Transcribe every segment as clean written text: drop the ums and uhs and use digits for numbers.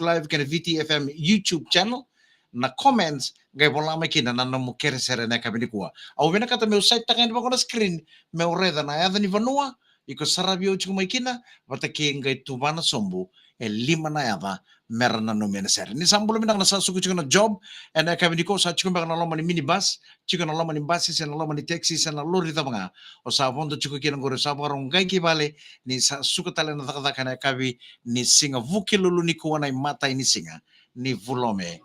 Live kena VTFM YouTube channel na comments gay bola makina na mo kere sere na kami kuwa. Au vena kata meu site takan ba kona screen meu reda na ya ni vanua iko sarabio chiku makina wata ke ngai tubana sombu lima na yava mera na no mena sere. Ni sambulo mina na sa suku chiku na job and kami ko sa chiku ba na loma ni minibus, chiku na loma ni buses na loma ni taxis na lori ta mga o sa bondo chiku kina gore sa barong gai ki bale ni sa suku tale na takata kana kabi ni singa vuki lulu ni kuwa na mata ini singa ni vulome.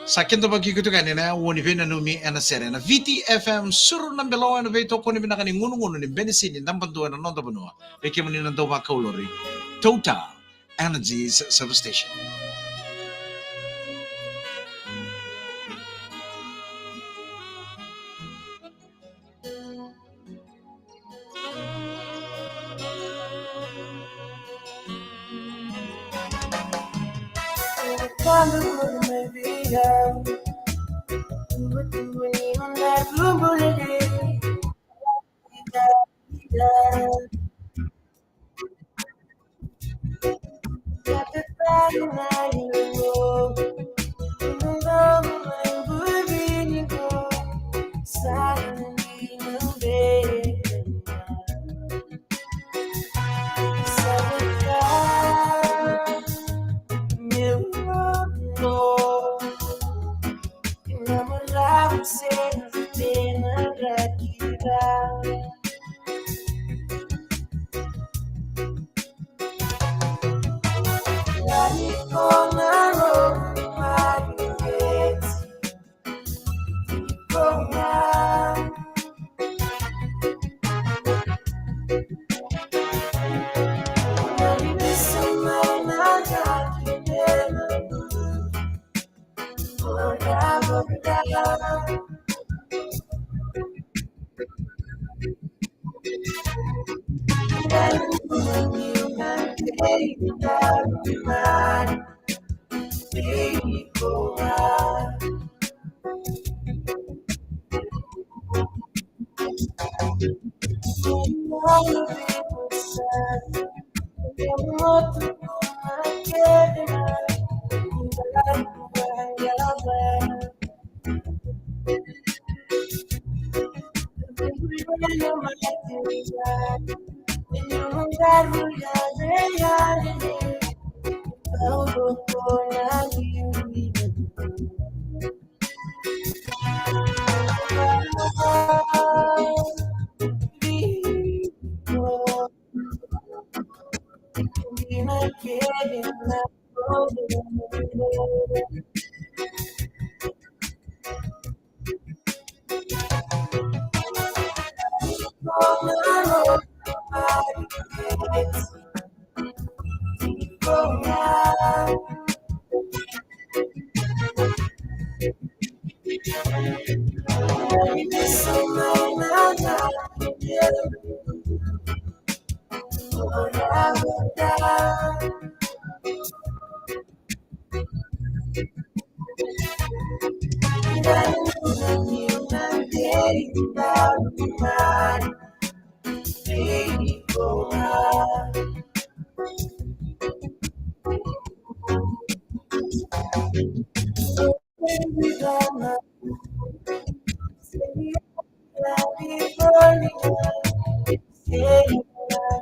Sakin to bagi kutu kanina woni vena numi ana serena VTFM suru na belo ana veto ko ni binakani ngunu ni benisini nambantu ana nonda banua eke mani nando ba kaulori Total Energies Substation.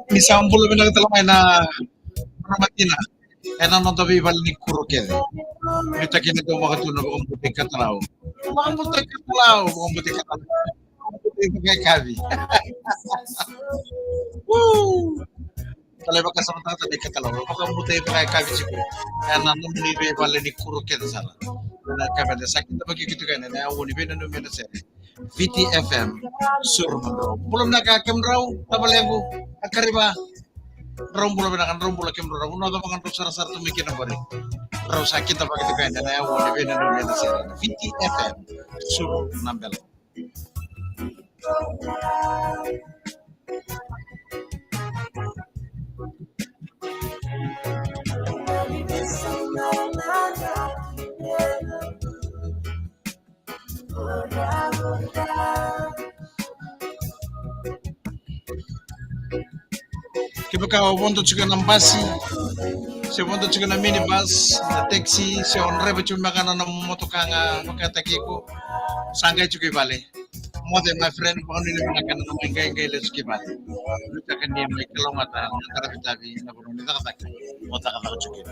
Ni sambulo mina talamay na matina. Ena no tabi bal ni kurukede. Mita kini do makatuno ko buti katlaw. Buti katlaw, buti katlaw. Buti kabi. Woo! Talay baka sa mata tabi katlaw. Baka buti kabi siguro. Ena no ni be bal ni kurukede sala. Na kabe da sakit bagi gitu kan na woni be no mena se. VTFM Surmandro. Belum nakakam raw tabalebu akariba. Rombulo benakan rombulo kem raw uno da makan sara sara to mikir na bari. Raw sakit bagi gitu kan na woni be no mena se. VTFM Surmandro. Kipaka wabondo chika nambasi Semondo chika na minibus, na taxi, se onreba chuma kana na motokanga makataki ko. Sangay chuki bale. More than my friend, only na kana na mingay ngay let's keep bale. Luta kan niya may kalongata, natara bitabi na kuno nita kataka. Mota kataka chuki.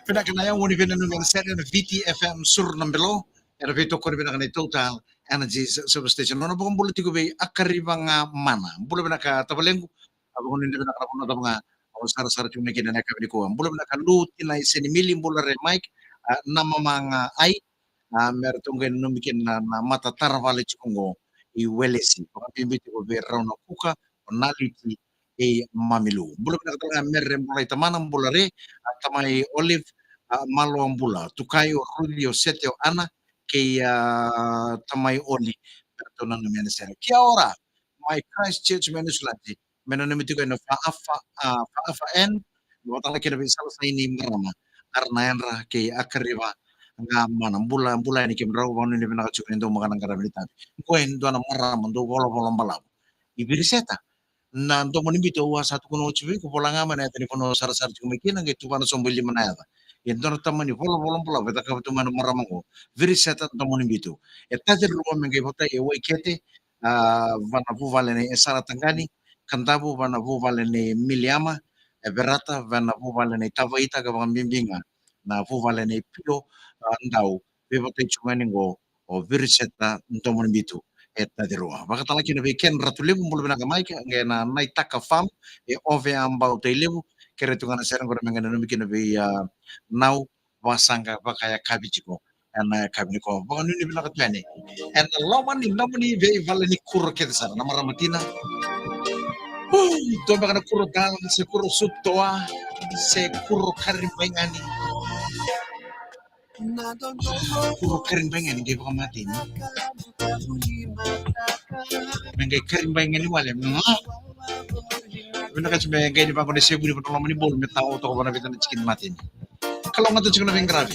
Pinakana yung uni pinanong ng seri na VTFM Sur ng Belo. Era vito ko rin pinakana total energy substation. Ano bang bulati ko ba akariba nga mana? Bula ba nakatabaleng ko? Abo ko hindi pinakana ko mga sara-sara yung nakin na kami ko. Bula ba nakaluti na isinimilim bula rin Mike na mga ay meron tong ganun bikin na matatarvali chukungo iwelesi. Pagkapimbiti ko ba raw na kuka o naliti mamilu. Bula ba nakatalang meron mulay tamanang bulare at tamay olive malo ang bula. Tukayo Julio Setio Ana kay tamay oli. Pero na naman sa Kia ora, my Christchurch Menusulati. Menonimiti ko na faafa en. Buwatang na kinabisa sa ini marama. Arnayan ra kay akariba nga manang bula ni kim raw wano ni pinakachukin do mga nang karabilitan. Kung do na marama do wala balaw. Ibiriseta na ndo mo nimbito wa sa kuno chibi ko pola nga man ay telepono sar-sar chumikin ang itu pano sombili manaya. Endo na tamani wala beta ka tu man maramang ko. Viriseta ndo mo nimbito. Eta de ruwa mengay bota e wai kete vana vu vale ni esara tangani kantabu vana vu vale ni miliama e berata vana vu vale ni tavaita ka bimbinga na vu vale ni pilo ndau bebota chumani ngo o viriseta ndo mo nimbito eta de roa. Baka talaki na ken ratulibu mbulu na kamay nga na naitaka fam ove ambao tailebu kere tunga na serang ko na ngana numi kina now wasanga baka ya kabijiko ana kabiniko baka nuni bila katwani and lamani ve valani kuro kedsa na maramatina to baka na kuro dal se kuro suttoa se kuro karimbangani kuro karimbangani di baka mati mengay karimbangani wala Bina kasi may ganyan pa ako na siya, buli pa naman ni Bol, may tao to ko ba na bitan ng chicken matin. Kalau nga to chicken na grabe.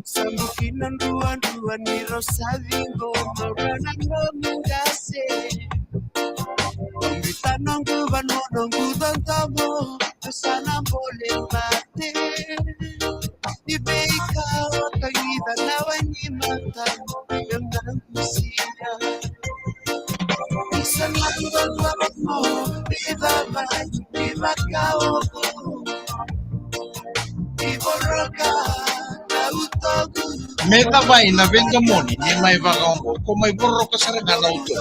Sambukinan ruan-ruan ni Rosalingo Maranang mengase Pembitanong guban mo nong gudang tamo Sana boleh mati Ibe ikaw at tangitan nawan ni mata Yang nangkusiya Isa lang balwak mo Di babay, di makao ko Di boroka Meta vai na venga moni, ni mai vagambo, come vorrò che sarebbe all'auto.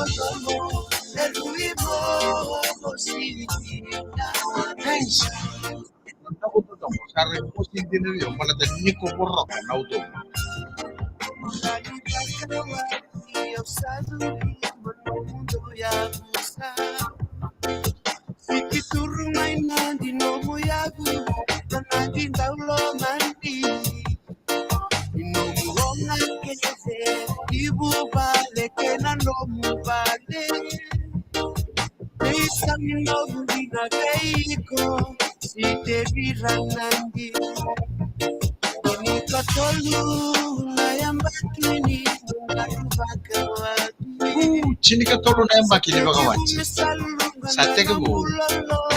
Pensa, non stavo tutto, sarebbe possibile io, ma la del Nico vorrò che all'auto. Sikituru mainan di nomo yagu, nanagin daulo mandi. Inumunga kese, ibu bale kena nomu bale. Isang nomu dina keiko, si devi ranandi. Ini katolu, layang bakini, nungaru bagawati. Chini katolu na yung bakini bagawati. Sa teka go,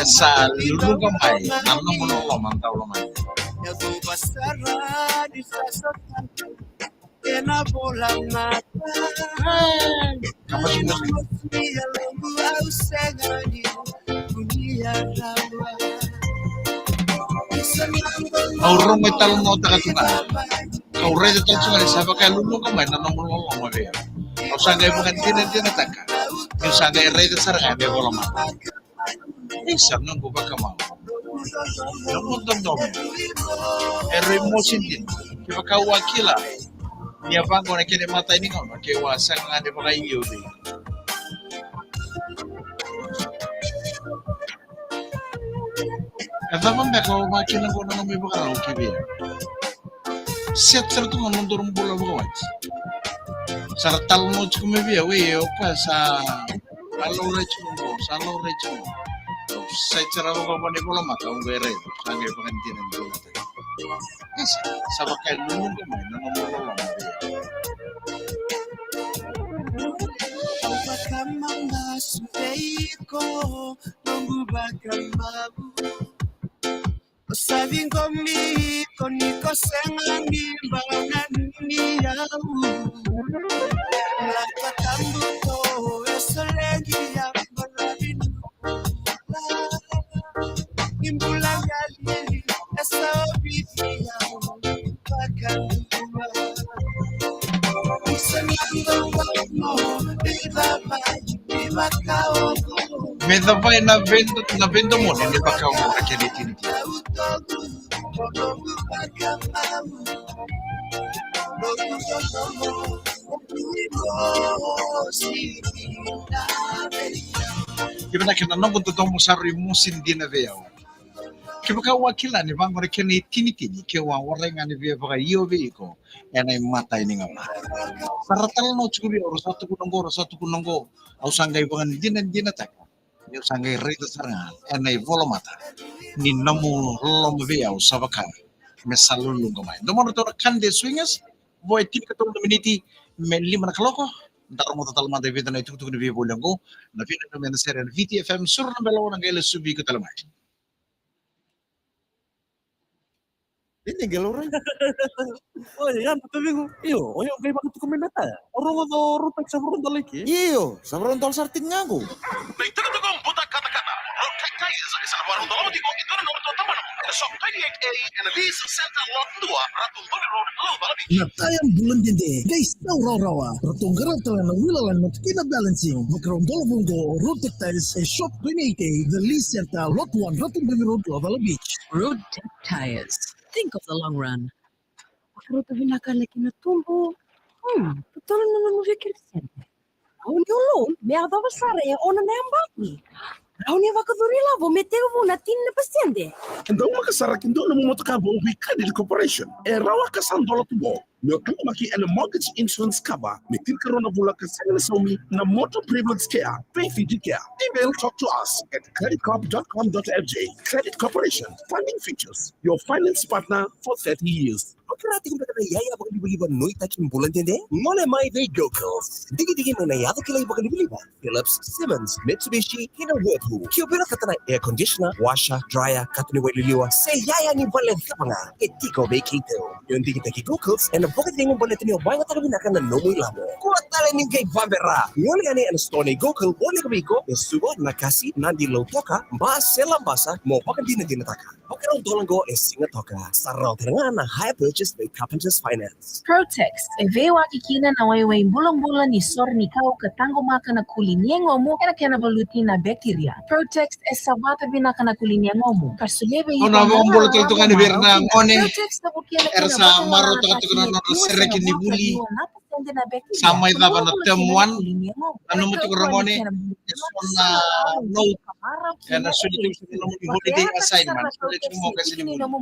sa lulu gamay, namang mo nung lamang tao lamang. Yago basara di sasatan kena bolang mata Kapag Dunia lembu au segani dunia rawa Aurong may talong mo takatunga. Kauray na talong nga sabi kaya lulu gamay, namang mo nung lamang mabiya. O sangay mo kanina tinataka. Yung sangay ray na sarang ay mo lamang. Isang nang bubag kamang. Namun dom emosin din kiba ka wakila niya bango na kini mata ini ngono ke wasang nga di mga iyo di kada man ba ko makina ko na may bakaraw kibi set ser tu ngon dorum bola bawat Sartal mo chukume via we opa sa alore chumo sa alore chumo. Sa cara ko pa ni bola mata ang gere sa ngay pakantinan bola tayo. Yes, sa bakal nung gamay nang mo lang Kama masupeiko Nongubaka mabu Sabi ngomiko Niko sengangi Mbana niyau Lakatambuko Esolegi ya Barabinu Imbula gali Esobiti ya Bakanuma Medyo pa na vendo mo ni ba ka mo kakilitin. Kiba na kinanong kung totoo mo sa rimusin din na veo. Kiba ka wakila ni bang mereka ni tini-tini kiwa waray nga ni veo baka iyo veo yan ay matay ni nga ma. Paratal no chukuri oro satu kunonggo au sanggay bang din na tak. Yung sanggay rito sarang yan ay volomata. Ni namu lom veo sa baka mesalulong gamay. Domon to kande swingas boy tin katong dominiti me lima na kaloko. Daro mo total man David na itugtug ni Vivo Langgo na fina no men serien VTFM sur na belaw ng gele subi ko talamay. Ini galore. Oh yan, tapi ko. Iyo, oyo kay bakit ko minata. Oro ko to rutak sa front lagi. Iyo, sa frontal sarting nga ko. Nagtagtagong butak kata-kata. Rotek tayo sa isang warong dalawa di ko ito na norto taman mo. Sa 28A and Elise Center Lot 2, Ratong Bobby Road, Hello, Balabi. Natayang bulan din guys, raw-rawa. Ratong garantala ng wilalan mo balancing. Magkaroon dolabong go, road tactiles, shop 28A, the Lee Center, Lot 1, Ratong Bobby Road, Lavala Beach. Road Tech Tires. Think of the long run. Pero vinaka laki na tumbo. Patuloy na naman mo Vicente. Aun yung loan, may adaba sare, ona na yung baki. Raw niya vakadurila, vometeo vo na tin na pasyente. Kendo makasarakin doon mo motakabo with Credit Corporation. Rawa kasan dola tubo. May maki and mortgage insurance cover. May tinkaroon na bula kasang nasomi na motor privilege care, pay fee care. Email talk to us at creditcorp.com.fj. Credit Corporation, funding features. Your finance partner for 30 years. Pagkarating ba na yaya baka liba-liba noy takin bulan din Ngole may vehicles. Digi-digi mo na yata kilay baka liba-liba. Philips, Simmons, Mitsubishi, Hino Whirlpool. Kiyobira ka na air conditioner, washer, dryer, katuniway liliwa. Say yaya ni balet ka nga. Etiko vacator. Yung digi-digi vehicles and bakit din yung balet niyo ba nga tagabinakan na nomoy labo. Kuwat tala ni kay Bambera. Ngole gani ang stone gokel wala kabiko. Esugo nakasi nandi low toka. Ba selang basa mo baka di na dinataka. Pagkarong dolang go singa toka. Saraw nga na high purchase by Carpenters Finance. Protex, evewa kikina na wayway bulang-bulang ni sor ni kau katango maka na kulinyengo mo era kena baluti na bacteria. Protex es sabata binaka na kulinyengo mo. Kasulebe O na mo bulo to kan birna ngone Protex na bukiya na ersa maro to kan na serek ni buli. Samay da ba na temuan ano mo to ngone na no kana suli to mo holiday assignment so mo kasi ni mo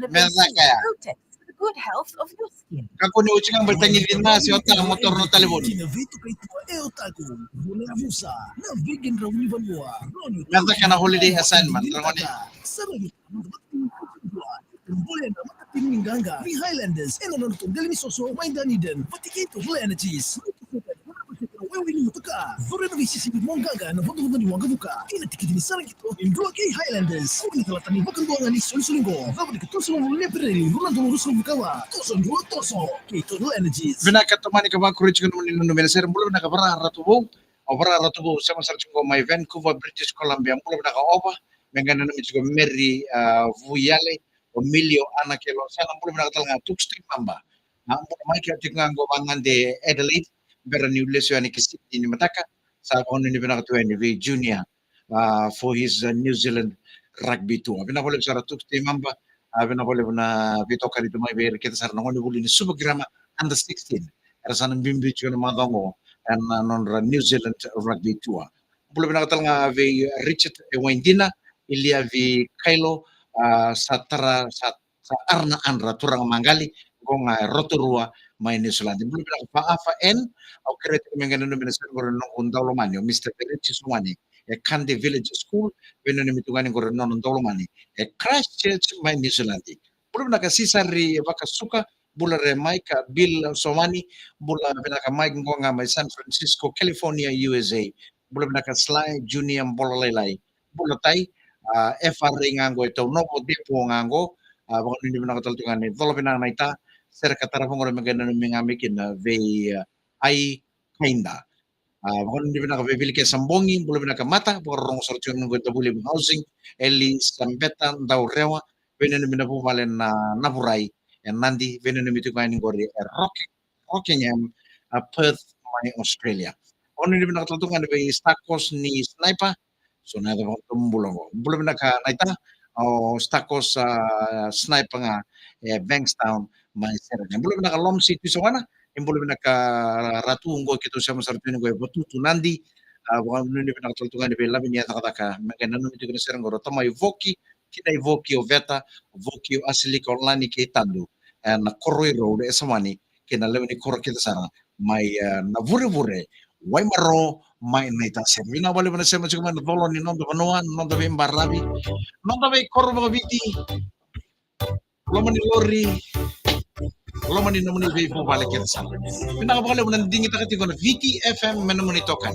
meza kaya good health of your skin. kako ni uching ang bertanya din na si otak motor no talibon Kinavito kay ito tago. Mula na musa. Na vegan raw ni Vanua. meza kana holiday assignment ngone Sarang boleh na matating ganga. Di Highlanders. Eno na nutong dali ni Soso. May daniden. Patikito full energies. Wewe ni mutaka. Zore na visi sibi mongaga na vodo vodo ni wanga buka. Ina tikiti ni sarang kito. Indua kay Highlanders. Kuni kalatan ni bakal doang ni sol-solingo. Vabo di ketoso mo lepre. Rolando Russo bukawa. Toso dua toso. Kito full energies. binakatumani ka ba kurich ko naman no menaser mulo nakabara ratubo obara ratubo sama sarch ko may Vancouver British Columbia mulo nakaoba mengana namin ko Mary Vuyale o Emilio Anakelo sana mulo nakatal nga tukstri mamba ang may kaya nga go mangan de Adelaide pero ni lesyo ni kisip ni mataka sa kono ni binakatuwa ni Junior for his New Zealand rugby tour binapolo sa tukstri mamba binapolo na bito ka dito may ber kita sa nangoni buli ni subagrama under 16 era sa nang bimbit ko ng mga dongo and non New Zealand rugby tour bulu binakatal nga vi Richard Wendina Ilia vi Kylo sa arna anra turang manggali gonga rotorua mai New Zealand. Belum bilang fa en au kereta mengena no minister goro no undalo mani Mr. Village Sumani e Kande Village School veno ni mitungani goro no undalo mani e Christchurch mai New Zealand. Belum nak sisari baka suka bula re mai ka Bill Somani bula bena ka mai gonga mai San Francisco California USA. Belum nak Sly Junior bola lelai bula tai FR ngango itu nopo depo ngango baka ni bena ka taltungani dolo bena naita ser katara pong orang maganda ng mga mikin na ay kainda. Baka hindi na nakabibili kaya sambongi, bula na kamata, baka rong sortyon ng ganda buli ng housing, eli sambetan daw rewa, vena na minapumalen na naburay, and nandi, vena na mitukain ng gori, Rockingham, Perth, may Australia. Ano hindi na nakatulungan na stakos ni Sniper, so na ito tumulong ko. Bula na ka naita, o stakos Sniper nga, Bankstown, may serang. Belum nak lom situ sana, yang belum nak ratu unggo kita sama sarpin gue betutu nandi, bukan ini nak toltungan di bela ini kata kata, mungkin nanu itu kena serang goro. Tamai voki, kita voki oveta, voki asli kolani kita tandu, na koroi road esamani, kena lewe ni koro kita sana, mai na vure, wai maro, mai naita ser. Vina balik mana sama cuma tolong ni nonton penuan, nonton bembar labi, nonton be koro biti, lomani lori. Kalau mani namuni be po balik kita sana. Pinakabakala mo nanding kita kati ko na VTFM menamuni tokan.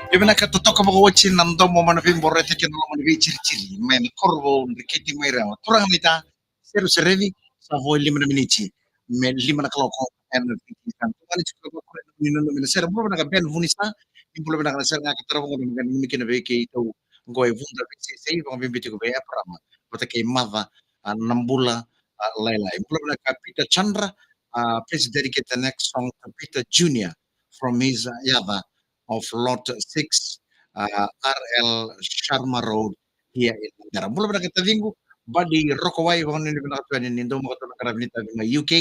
Ibana ka tutok mo watchin nando mo man film borete ke no man ciri-ciri men korbo riketi maira kurang nita seru serevi sa voi 5 minutes men 5 en kan kali juga ko kurang minun min ser bo na ben vunisa impul na ser nga katara mo ngan mikin be ke ito ngoy vunda be se ko bimbiti ko be aprama bota ke mava nambula laila impul na ka Peter Chandra please dedicate the next song to Peter Junior from his yava of Lot 6 RL Sharma Road here in Mandara. Mula na kita dinggo badi Rokowai wangon ni pinakatuan ni ndo mo katong karabinita ng UK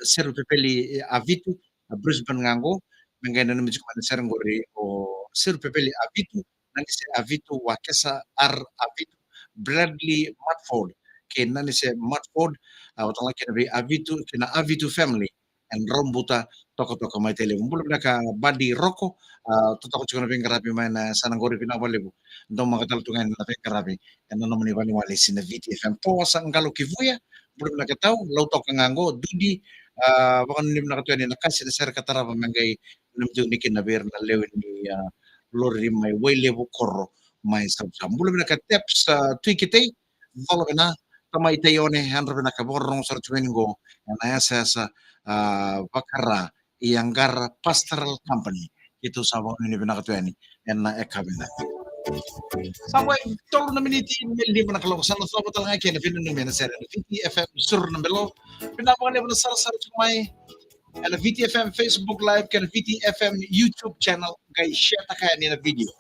Sir Pepeli Avitu Brisbane ngango mengay na namin man Sir Ngori o Sir Pepeli Avitu nani si Avitu Wakesa R Avitu Bradley Matford kay nani si Matford utang laki na Avitu kina Avitu family and Rombuta toko-toko may tele mula na ka badi Roko totoo ko na karabi man na sa nanggori pinabalibo ndo makataltungan na karabi ano naman ni wali sina VTFM po sa ngalo kivuya belum nakataw lautok kangango dudi baka nim nakatuan ni nakasi na sir kataraba mangay namjo ni kinabir na lewin ni lori may way levo korro may sabsam belum nakatep sa tuikitay valo na tamay tayo ni handro na kaborong sa tuwingo na sa bakara Ianggar Pastoral Company itu sama ini pinakatuan ni na ekabina. Sampai tolo na miniti hindi mo nakalaw sa lahat talaga kaya na pinunong na sa VTFM sur na belo pinapakali mo na sar may na VTFM Facebook Live kaya VTFM YouTube channel kay share ta kaya ni na video.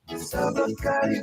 Sabakari